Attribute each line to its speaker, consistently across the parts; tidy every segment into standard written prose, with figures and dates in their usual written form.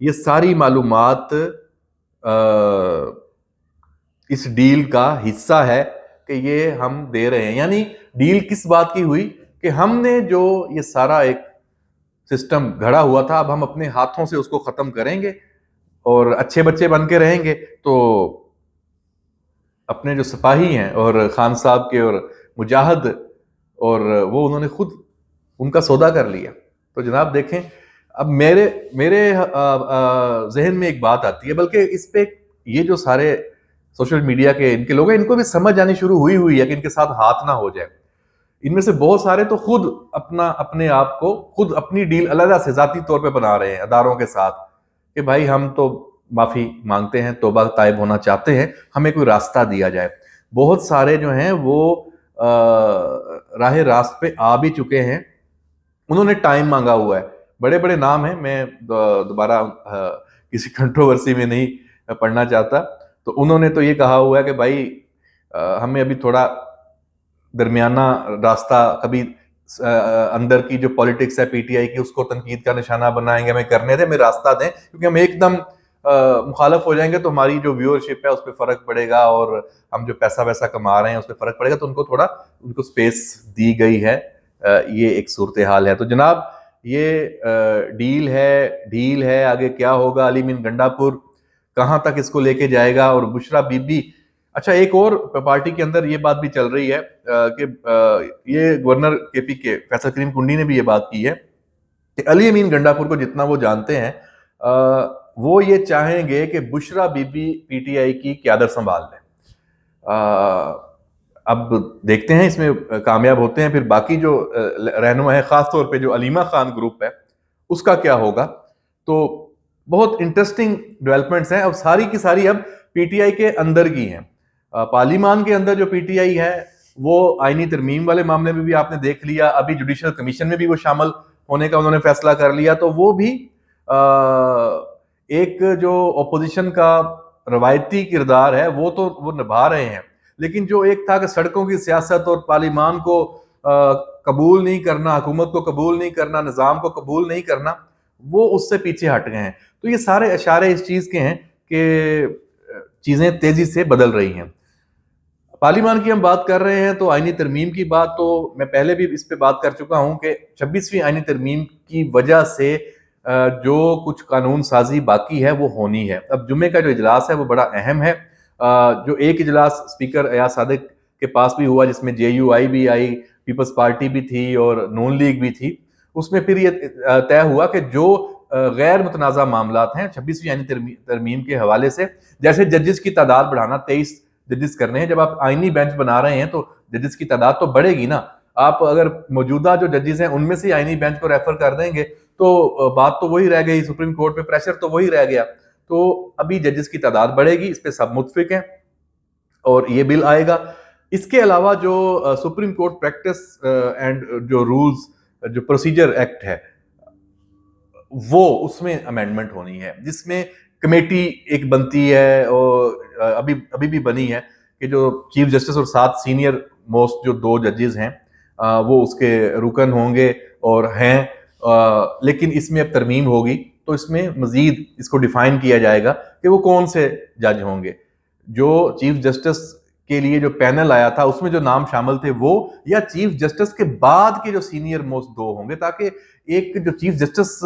Speaker 1: یہ ساری معلومات اس ڈیل کا حصہ ہے کہ یہ ہم دے رہے ہیں. یعنی ڈیل کس بات کی ہوئی کہ ہم نے جو یہ سارا ایک سسٹم گھڑا ہوا تھا اب ہم اپنے ہاتھوں سے اس کو ختم کریں گے اور اچھے بچے بن کے رہیں گے. تو اپنے جو سپاہی ہیں اور خان صاحب کے اور مجاہد اور وہ انہوں نے خود ان کا سودا کر لیا. تو جناب دیکھیں اب میرے ذہن میں ایک بات آتی ہے, بلکہ اس پہ یہ جو سارے سوشل میڈیا کے ان کے لوگ ہیں ان کو بھی سمجھ آنی شروع ہوئی ہے کہ ان کے ساتھ ہاتھ نہ ہو جائے. ان میں سے بہت سارے تو خود اپنے آپ کو خود اپنی ڈیل علیحدہ سے ذاتی طور پہ بنا رہے ہیں اداروں کے ساتھ کہ بھائی ہم تو معافی مانگتے ہیں, توبہ طائب ہونا چاہتے ہیں, ہمیں کوئی راستہ دیا جائے. بہت سارے جو ہیں وہ راہ راست پہ آ بھی چکے ہیں, انہوں نے ٹائم مانگا ہوا ہے. بڑے بڑے نام ہیں, میں دوبارہ کسی کنٹروورسی میں نہیں پڑھنا چاہتا. تو انہوں نے تو یہ کہا ہوا ہے کہ بھائی ہمیں ابھی تھوڑا درمیانہ راستہ, کبھی اندر کی جو پالیٹکس ہے پی ٹی آئی کی اس کو تنقید کا نشانہ بنائیں گے, ہمیں کرنے دیں, ہمیں راستہ دیں, کیونکہ ہم ایک دم مخالف ہو جائیں گے تو ہماری جو ویورشپ ہے اس پہ فرق پڑے گا اور ہم جو پیسہ ویسا کما رہے ہیں اس پہ فرق پڑے گا. تو ان کو سپیس دی گئی ہے. یہ ایک صورتحال ہے. تو جناب یہ ڈیل ہے, آگے کیا ہوگا, علی امین گنڈا پور کہاں تک اس کو لے کے جائے گا, اور بشرا بی بی. اچھا ایک اور پارٹی کے اندر یہ بات بھی چل رہی ہے کہ یہ گورنر کے پی کے فیصل کریم کنڈی نے بھی یہ بات کی ہے کہ علی امین گنڈا پور کو جتنا وہ جانتے ہیں وہ یہ چاہیں گے کہ Bushra Bibi P T I آئی کی قیادت سنبھال لیں. اب دیکھتے ہیں اس میں کامیاب ہوتے ہیں, پھر باقی جو رہنما ہے خاص طور پہ جو علیمہ خان گروپ ہے اس کا کیا ہوگا. تو بہت انٹرسٹنگ ڈیولپمنٹس ہیں. اب ساری کی ساری اب پی ٹی آئی کے اندر کی ہیں. پارلیمان کے اندر جو پی ٹی آئی ہے وہ آئینی ترمیم والے معاملے میں بھی آپ نے دیکھ لیا, ابھی جوڈیشل کمیشن میں بھی وہ شامل ہونے کا انہوں نے فیصلہ کر لیا. تو وہ بھی ایک جو اپوزیشن کا روایتی کردار ہے وہ تو وہ نبھا رہے ہیں, لیکن جو ایک تھا کہ سڑکوں کی سیاست اور پارلیمان کو قبول نہیں کرنا, حکومت کو قبول نہیں کرنا, نظام کو قبول نہیں کرنا, وہ اس سے پیچھے ہٹ گئے ہیں. تو یہ سارے اشارے اس چیز کے ہیں کہ چیزیں تیزی سے بدل رہی ہیں. پارلیمان کی ہم بات کر رہے ہیں تو آئینی ترمیم کی بات تو میں پہلے بھی اس پہ بات کر چکا ہوں کہ 26ویں آئینی ترمیم کی وجہ سے جو کچھ قانون سازی باقی ہے وہ ہونی ہے. اب جمعے کا جو اجلاس ہے وہ بڑا اہم ہے. جو ایک اجلاس اسپیکر ایاز صادق کے پاس بھی ہوا جس میں جے یو آئی بھی آئی, پیپلز پارٹی بھی تھی اور نون لیگ بھی تھی, اس میں پھر یہ طے ہوا کہ جو غیر متنازع معاملات ہیں 26ویں آئینی ترمیم کے حوالے سے, جیسے ججز کی تعداد بڑھانا, 23 ججز کرنے ہیں. جب آپ آئینی بینچ بنا رہے ہیں تو ججز کی تعداد تو بڑھے گی نا. آپ اگر موجودہ جو ججز ہیں ان میں سے آئینی بینچ کو ریفر کر دیں گے تو بات تو وہی رہ گئی, سپریم کورٹ پہ پریشر تو وہی رہ گیا. تو ابھی ججز کی تعداد بڑھے گی, اس پہ سب متفق ہیں اور یہ بل آئے گا. اس کے علاوہ جو سپریم کورٹ پریکٹس اینڈ جو رولز جو پروسیجر ایکٹ ہے وہ اس میں امینڈمنٹ ہونی ہے, جس میں کمیٹی ایک بنتی ہے اور ابھی بھی بنی ہے کہ جو چیف جسٹس اور 7 سینئر موسٹ جو 2 ججز ہیں وہ اس کے رکن ہوں گے اور ہیں. لیکن اس میں اب ترمیم ہوگی تو اس میں مزید اس کو ڈیفائن کیا جائے گا کہ وہ کون سے جج ہوں گے. جو چیف جسٹس کے لیے جو پینل آیا تھا اس میں جو نام شامل تھے وہ, یا چیف جسٹس کے بعد کے جو سینئر موسٹ 2 ہوں گے, تاکہ ایک جو چیف جسٹس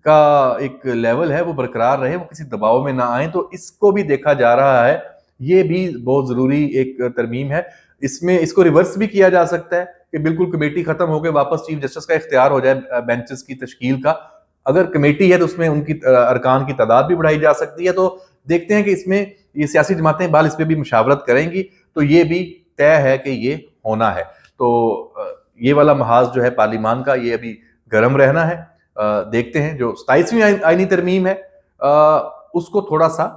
Speaker 1: کا ایک لیول ہے وہ برقرار رہے, وہ کسی دباؤ میں نہ آئیں. تو اس کو بھی دیکھا جا رہا ہے, یہ بھی بہت ضروری ایک ترمیم ہے. اس میں اس کو ریورس بھی کیا جا سکتا ہے کہ بالکل کمیٹی ختم ہو کے واپس چیف جسٹس کا اختیار ہو جائے بینچز کی تشکیل کا. اگر کمیٹی ہے تو اس میں ان کی ارکان کی تعداد بھی بڑھائی جا سکتی ہے. تو دیکھتے ہیں کہ اس میں یہ سیاسی جماعتیں بال اس پہ بھی مشاورت کریں گی, تو یہ بھی طے ہے کہ یہ ہونا ہے. تو یہ والا محاذ جو ہے پارلیمان کا یہ ابھی گرم رہنا ہے. دیکھتے ہیں جو 27ویں آئینی ترمیم ہے اس کو تھوڑا سا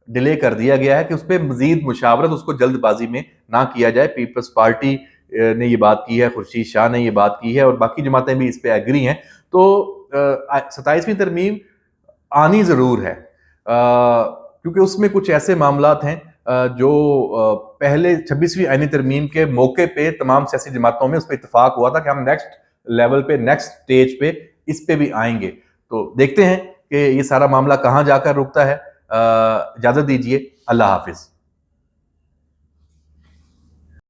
Speaker 1: ڈیلے کر دیا گیا ہے کہ اس پہ مزید مشاورت, اس کو جلد بازی میں نہ کیا جائے. پیپلز پارٹی نے یہ بات کی ہے, خورشید شاہ نے یہ بات کی ہے اور باقی جماعتیں بھی اس پہ ایگری ہیں. تو 27ویں ترمیم آنی ضرور ہے کیونکہ اس میں کچھ ایسے معاملات ہیں جو پہلے 26ویں آئینی ترمیم کے موقع پہ تمام سیاسی جماعتوں میں اس پہ اتفاق ہوا تھا کہ ہم نیکسٹ لیول پہ, نیکسٹ سٹیج پہ اس پہ بھی آئیں گے. تو دیکھتے ہیں کہ یہ سارا معاملہ کہاں جا کر رکتا ہے۔ اجازت دیجیے، اللہ حافظ۔